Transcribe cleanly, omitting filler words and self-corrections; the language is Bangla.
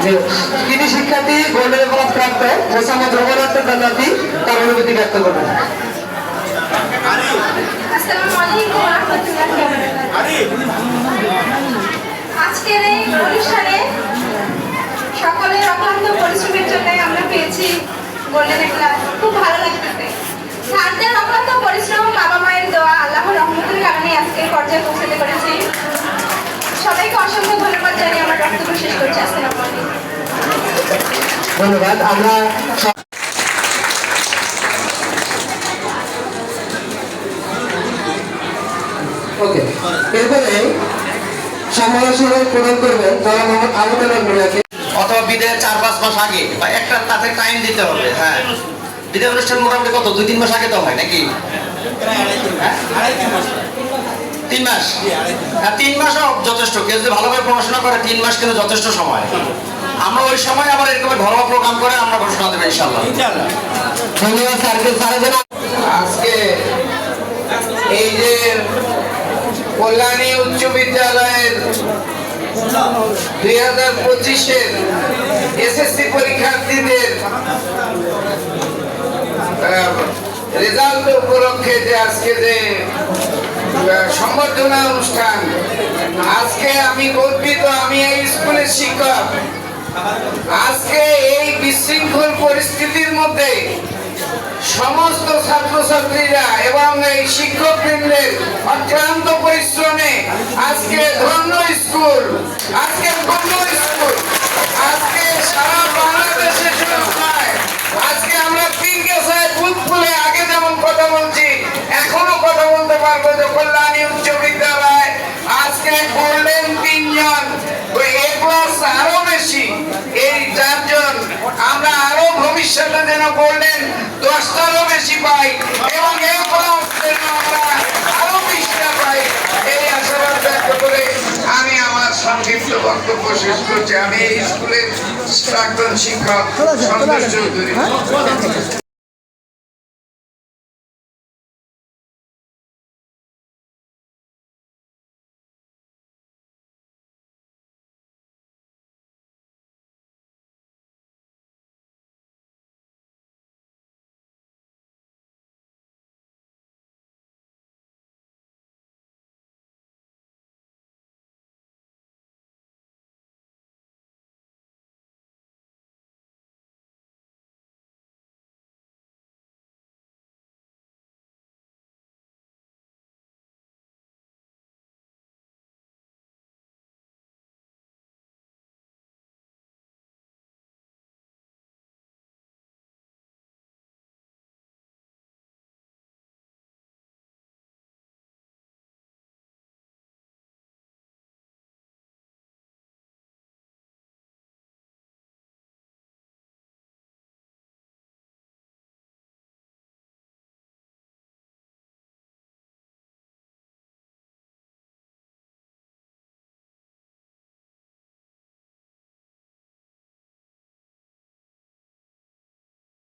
যে কৃতি শিক্ষার্থী গোল্ডেন প্লাস প্রাপ্ত মোসাম্মদ রোমানাথ জান্নাতি তার অনুভূতি ব্যক্ত করবেন। আসসালামু আলাইকুম ওয়া রাহমাতুল্লাহি ওয়া বারাকাতুহু। আজকের এই অনুষ্ঠানে সকলের অক্লান্ত পরিশ্রমের জন্য আমরা পেয়েছি গোল্ডেন ক্লাস। খুব ভালো লাগতেছে। স্যারদের অক্লান্ত পরিশ্রম, বাবা মায়ের দোয়া, আল্লাহর রহমতের কারণে আজকের পর্যায়ে পৌঁছাতে পেরেছি। সবাইকে অসংখ্য ধন্যবাদ জানিয়ে আমার বক্তব্য শেষ করছি। আসসালামু আলাইকুম। ধন্যবাদ। আমরা ওকে, এরপরে সম্মানসূচক প্রদান করবেন যারা মোহাম্মদ আবুদুল্লাহ মিয়াকে অথবা বিদায়ের 4-5 মাস আগে বা একটা তাদের টাইম দিতে হবে। হ্যাঁ, বিদায় অনুষ্ঠান মোটামুটি কত 2-3 মাস আগে তো হয় নাকি? 3 মাস। হ্যাঁ, 3 মাসও যথেষ্ট। কেউ যদি ভালোভাবে পড়াশোনা করে 3 মাস কিন্তু যথেষ্ট সময়। আমরা ওই সময় আবার এরকম ঘরোয়া প্রোগ্রাম করে আমরা ঘোষণা দেবো ইনশাআল্লাহ। ধন্যবাদ স্যারকে। আজকে এই যে কল্যাণী উচ্চ বিদ্যালয়ের 2025-এর এসএসসি পরীক্ষার্থীদের রেজাল্ট উপলক্ষে যে আজকে যে সম্বর্ধনা অনুষ্ঠান, আজকে আমি গর্বিত, আমি এই স্কুলের শিক্ষক। আজকে এই বিশৃঙ্খল পরিস্থিতির মধ্যে সমস্ত ছাত্রছাত্রীরা এবং এই শিক্ষকবৃন্দের অক্লান্ত পরিশ্রমে আজকে ধন্য স্কুল, আজকে ধন্য স্কুল, আজকে সারা বাংলাদেশে শুধু নয়, আজকে আমরা পিঙ্কেশায় বুথ খুলে আগে যেমন কথা বলছি এখনো কথা বলতে পারবো যে কল্যাণী উচ্চ বিদ্যালয় আজকে গোল্ডেন 3 জন, ওই এ প্লাস আরো বেশি, এই 4 জন আমরা আরো ভবিষ্যতে যেন গোল্ডেন 10টারও বেশি পাই এবং এ প্লাস যেন আমরা আরো 20টা পাই, এই আশাবাদ ব্যক্ত করে আমি আমার সংক্ষিপ্ত বক্তব্য শেষ করছি। আমি এই স্কুলের প্রাক্তন শিক্ষক সন্তোষ চৌধুরী।